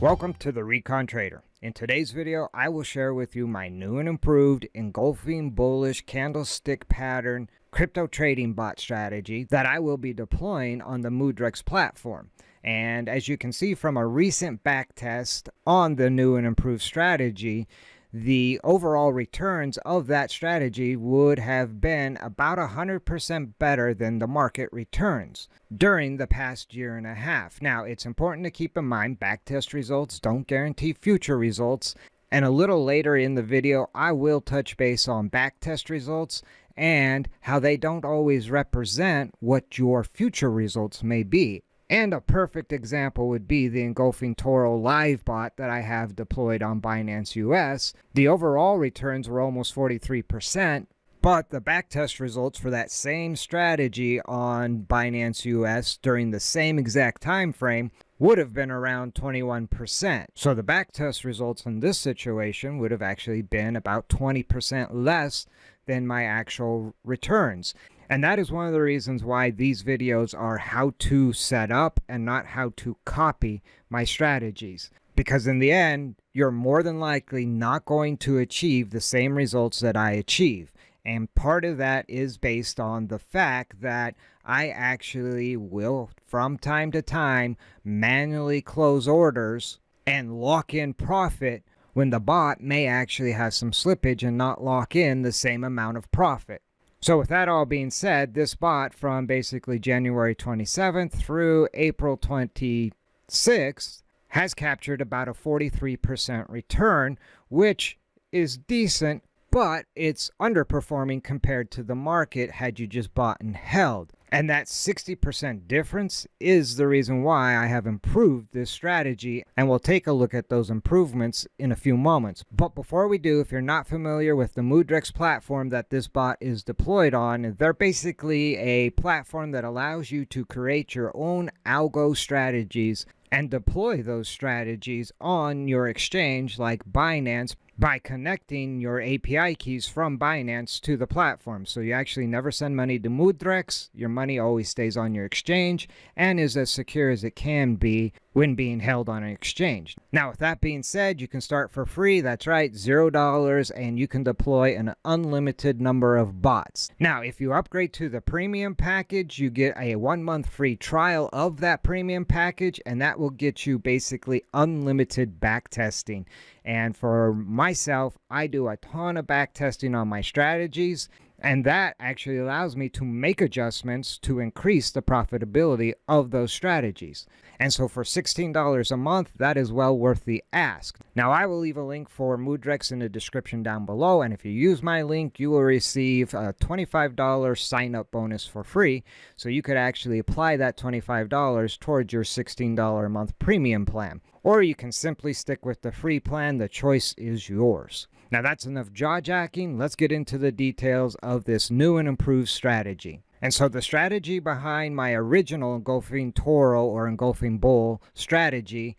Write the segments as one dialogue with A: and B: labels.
A: Welcome to the Recon Trader. In today's video, I will share with you my new and improved engulfing bullish candlestick pattern crypto trading bot strategy that I will be deploying on the MUDREX platform. And as you can see from a recent backtest on the new and improved strategy, the overall returns of that strategy would have been about 100% better than the market returns during the past year and a half. Now, it's important to keep in mind backtest results don't guarantee future results, and a little later in the video I will touch base on backtest results and how they don't always represent what your future results may be. And a perfect example would be the Engulfing Toro live bot that I have deployed on Binance US. The overall returns were almost 43%, but the backtest results for that same strategy on Binance US during the same exact time frame would have been around 21%. So the backtest results in this situation would have actually been about 20% less than my actual returns. And that is one of the reasons why these videos are how to set up and not how to copy my strategies. Because in the end, you're more than likely not going to achieve the same results that I achieve. And part of that is based on the fact that I actually will, from time to time, manually close orders and lock in profit when the bot may actually have some slippage and not lock in the same amount of profit. So with that all being said, this bot from basically January 27th through April 26th has captured about a 43% return, which is decent, but it's underperforming compared to the market had you just bought and held. And that 60% difference is the reason why I have improved this strategy, and we'll take a look at those improvements in a few moments. But before we do, if you're not familiar with the MUDREX platform that this bot is deployed on, they're basically a platform that allows you to create your own algo strategies and deploy those strategies on your exchange like Binance by connecting your API keys from Binance to the platform. So you actually never send money to MUDREX, your money always stays on your exchange and is as secure as it can be when being held on an exchange. Now with that being said, you can start for free, that's right, $0, and you can deploy an unlimited number of bots. Now if you upgrade to the premium package, you get a 1-month free trial of that premium package, and that will get you basically unlimited backtesting. And for myself, I do a ton of backtesting on my strategies, and that actually allows me to make adjustments to increase the profitability of those strategies. And so for $16 a month, that is well worth the ask. Now I will leave a link for MUDREX in the description down below, and if you use my link, you will receive a $25 sign-up bonus for free. So you could actually apply that $25 towards your $16 a month premium plan. Or you can simply stick with the free plan. The choice is yours. Now that's enough jaw-jacking. Let's get into the details of this new and improved strategy. And so the strategy behind my original Engulfing Toro or Engulfing Bull strategy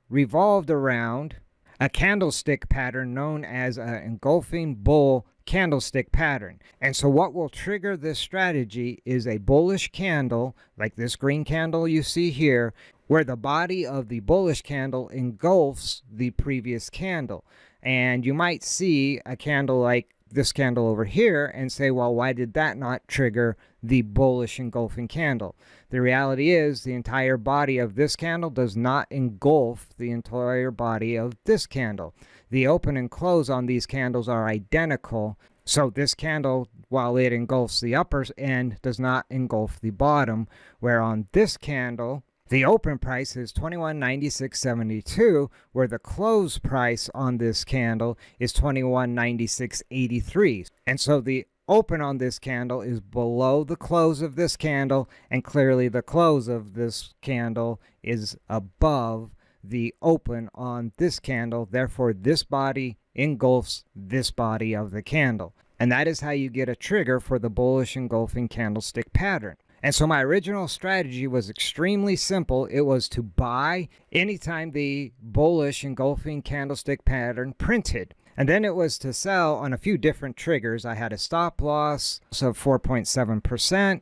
A: revolved around a candlestick pattern known as an Engulfing Bull candlestick pattern. And so what will trigger this strategy is a bullish candle, like this green candle you see here, where the body of the bullish candle engulfs the previous candle. And you might see a candle like this candle over here and say, well, why did that not trigger the bullish engulfing candle? The reality is the entire body of this candle does not engulf the entire body of this candle. The open and close on these candles are identical. So this candle, while it engulfs the upper end, does not engulf the bottom, where on this candle, the open price is $21.96.72, where the close price on this candle is $21.96.83. And so the open on this candle is below the close of this candle, and clearly the close of this candle is above the open on this candle. Therefore, this body engulfs this body of the candle. And that is how you get a trigger for the bullish engulfing candlestick pattern. And so my original strategy was extremely simple. It was to buy anytime the bullish engulfing candlestick pattern printed. And then it was to sell on a few different triggers. I had a stop loss of 4.7%,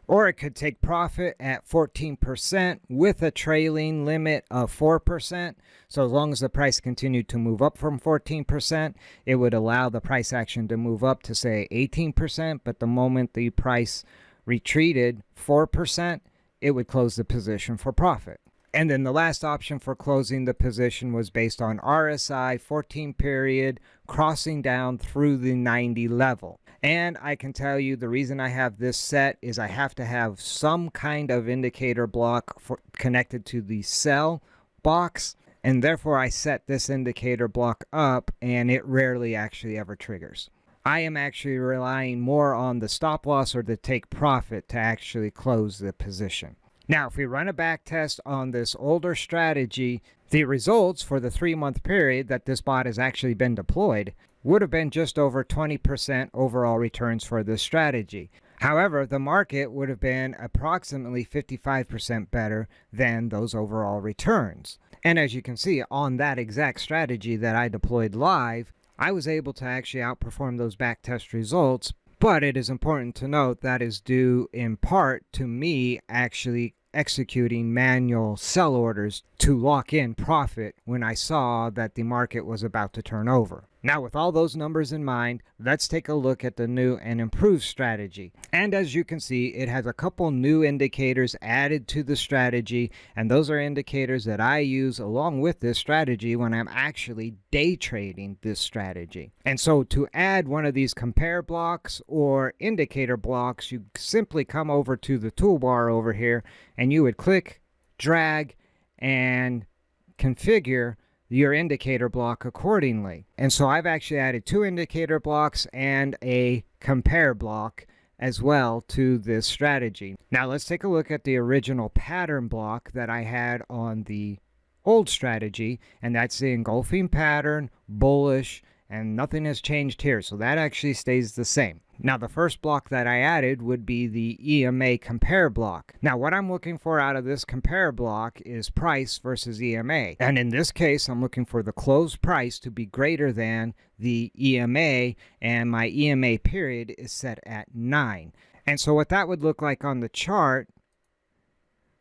A: or it could take profit at 14% with a trailing limit of 4%. So as long as the price continued to move up from 14%, it would allow the price action to move up to say 18%. But the moment the price retreated 4%, it would close the position for profit. And then the last option for closing the position was based on RSI 14 period crossing down through the 90 level. And I can tell you the reason I have this set is I have to have some kind of indicator block connected to the sell box. And therefore I set this indicator block up, and it rarely actually ever triggers. I am actually relying more on the stop loss or the take profit to actually close the position. Now, if we run a back test on this older strategy, the results for the 3-month period that this bot has actually been deployed would have been just over 20% overall returns for this strategy. However, the market would have been approximately 55% better than those overall returns. And as you can see, on that exact strategy that I deployed live, I was able to actually outperform those backtest results. But it is important to note that is due in part to me actually executing manual sell orders to lock in profit when I saw that the market was about to turn over. Now, with all those numbers in mind, let's take a look at the new and improved strategy. And as you can see, it has a couple new indicators added to the strategy, and those are indicators that I use along with this strategy when I'm actually day trading this strategy. And so to add one of these compare blocks or indicator blocks, you simply come over to the toolbar over here and you would click, drag, and configure your indicator block accordingly. And so I've actually added 2 indicator blocks and a compare block as well to this strategy. Now let's take a look at the original pattern block that I had on the old strategy, and that's the engulfing pattern, bullish, and nothing has changed here, so that actually stays the same. Now the first block that I added would be the EMA compare block. Now what I'm looking for out of this compare block is price versus EMA. And in this case, I'm looking for the close price to be greater than the EMA, and my EMA period is set at 9. And so what that would look like on the chart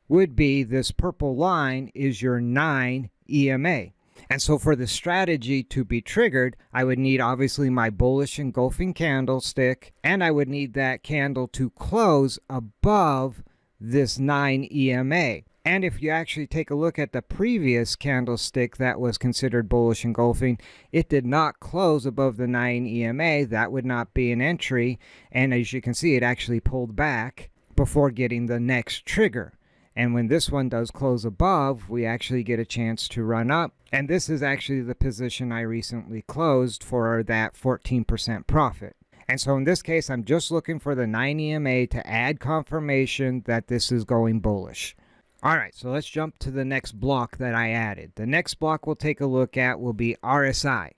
A: would be this purple line is your 9 EMA. And so for the strategy to be triggered, I would need obviously my bullish engulfing candlestick, and I would need that candle to close above this 9 EMA. And if you actually take a look at the previous candlestick that was considered bullish engulfing, it did not close above the 9 EMA. That would not be an entry. And as you can see, it actually pulled back before getting the next trigger. And when this one does close above, we actually get a chance to run up. And this is actually the position I recently closed for that 14% profit. And so in this case, I'm just looking for the 9 EMA to add confirmation that this is going bullish. All right, so let's jump to the next block that I added. The next block we'll take a look at will be RSI.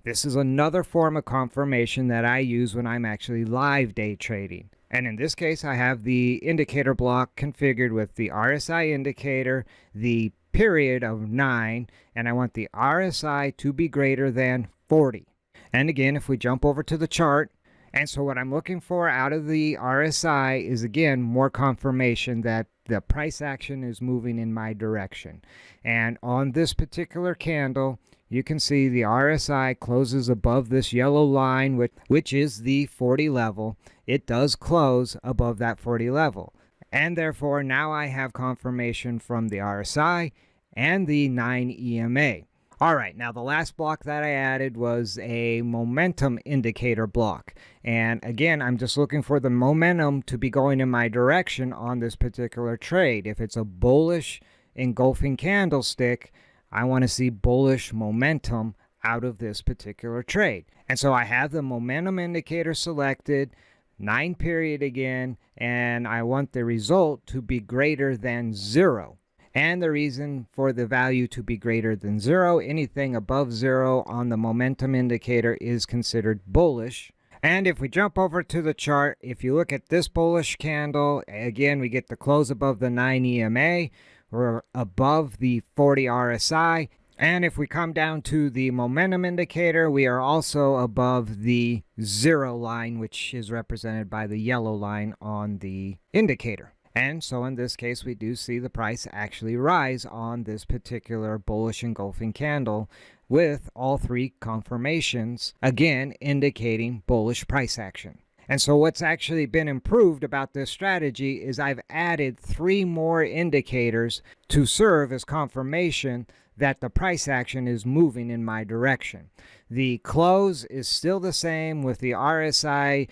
A: This is another form of confirmation that I use when I'm actually live day trading. And in this case, I have the indicator block configured with the RSI indicator, the period of 9, and I want the RSI to be greater than 40. And again, if we jump over to the chart, and so what I'm looking for out of the RSI is, again, more confirmation that the price action is moving in my direction. And on this particular candle, you can see the RSI closes above this yellow line, which is the 40 level. It does close above that 40 level. And therefore, now I have confirmation from the RSI and the 9 EMA. All right, now the last block that I added was a momentum indicator block. And again, I'm just looking for the momentum to be going in my direction on this particular trade. If it's a bullish engulfing candlestick, I want to see bullish momentum out of this particular trade. And so I have the momentum indicator selected, 9 period again, and I want the result to be greater than 0. And the reason for the value to be greater than 0, anything above 0 on the momentum indicator is considered bullish. And if we jump over to the chart, if you look at this bullish candle, again, we get the close above the 9 EMA. We're above the 40 RSI. And if we come down to the momentum indicator, we are also above the 0 line, which is represented by the yellow line on the indicator. And so in this case, we do see the price actually rise on this particular bullish engulfing candle with all three confirmations, again, indicating bullish price action. And so what's actually been improved about this strategy is I've added 3 more indicators to serve as confirmation that the price action is moving in my direction. The close is still the same with the RSI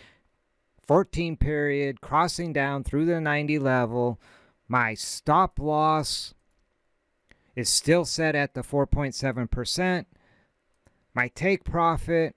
A: 14 period crossing down through the 90 level. My stop loss is still set at the 4.7%. My take profit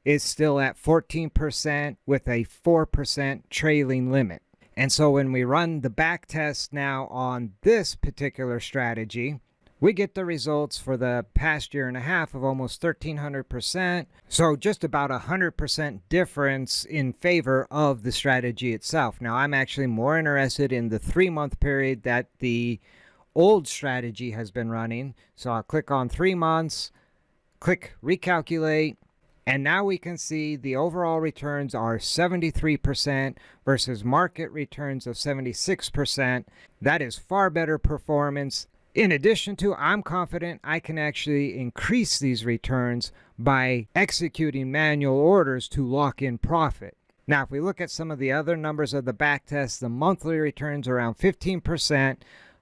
A: is still at 14% with a 4% trailing limit. And so when we run the back test now on this particular strategy, we get the results for the past year and a half of almost 1,300%. So just about 100% difference in favor of the strategy itself. Now, I'm actually more interested in the 3-month period that the old strategy has been running. So I'll click on 3 months, click recalculate, and now we can see the overall returns are 73% versus market returns of 76%. That is far better performance. In addition to, I'm confident I can actually increase these returns by executing manual orders to lock in profit. Now, if we look at some of the other numbers of the backtest, the monthly returns are around 15%.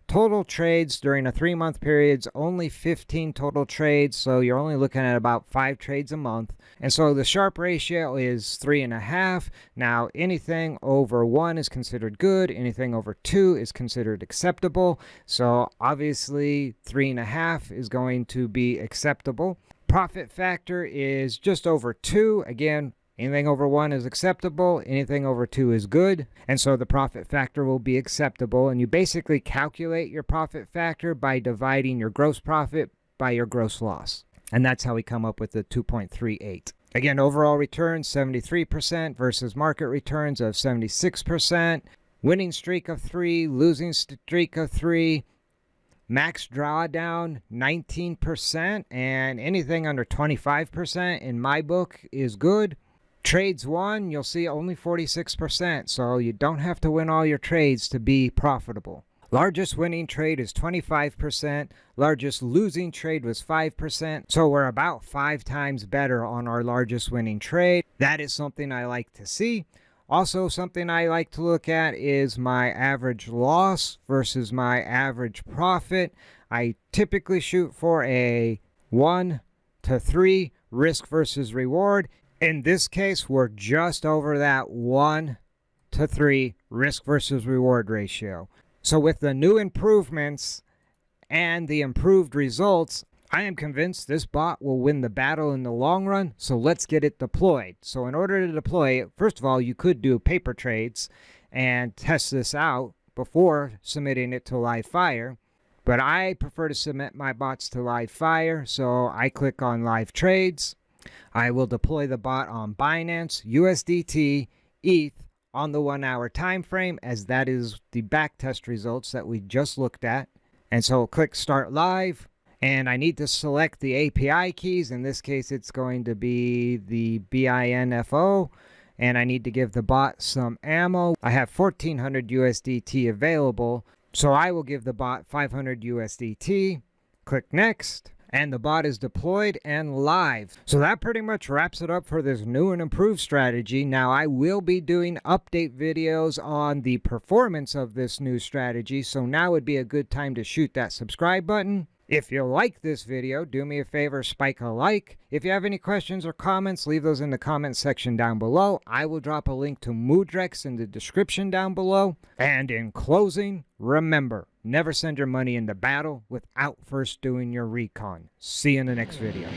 A: Total trades during a 3-month period is only 15 total trades, so you're only looking at about 5 trades a month. And so the Sharpe ratio is 3.5. Now, anything over 1 is considered good. Anything over 2 is considered acceptable. So obviously 3.5 is going to be acceptable. Profit factor is just over 2. Again, anything over 1 is acceptable, anything over 2 is good, and so the profit factor will be acceptable. And you basically calculate your profit factor by dividing your gross profit by your gross loss. And that's how we come up with the 2.38. Again, overall returns 73% versus market returns of 76%. Winning streak of 3, losing streak of 3. Max drawdown 19%, and anything under 25% in my book is good. Trades won, you'll see only 46%, so you don't have to win all your trades to be profitable. Largest winning trade is 25%. Largest losing trade was 5%. So we're about 5 times better on our largest winning trade. That is something I like to see. Also, something I like to look at is my average loss versus my average profit. I typically shoot for a 1 to 3 risk versus reward. In this case, we're just over that 1 to 3 risk versus reward ratio. So with the new improvements and the improved results, I am convinced this bot will win the battle in the long run, so let's get it deployed. So in order to deploy it, first of all, you could do paper trades and test this out before submitting it to live fire. But I prefer to submit my bots to live fire, so I click on live trades. I will deploy the bot on Binance, USDT, ETH on the 1-hour time frame, as that is the backtest results that we just looked at. And so click start live, and I need to select the API keys. In this case, it's going to be the BINFO, and I need to give the bot some ammo. I have 1400 USDT available, so I will give the bot 500 USDT. Click next. And the bot is deployed and live. So that pretty much wraps it up for this new and improved strategy. Now, I will be doing update videos on the performance of this new strategy. So now would be a good time to shoot that subscribe button. If you like this video, do me a favor, spike a like. If you have any questions or comments, leave those in the comment section down below. I will drop a link to MUDREX in the description down below. And in closing, remember, never send your money into battle without first doing your recon. See you in the next video.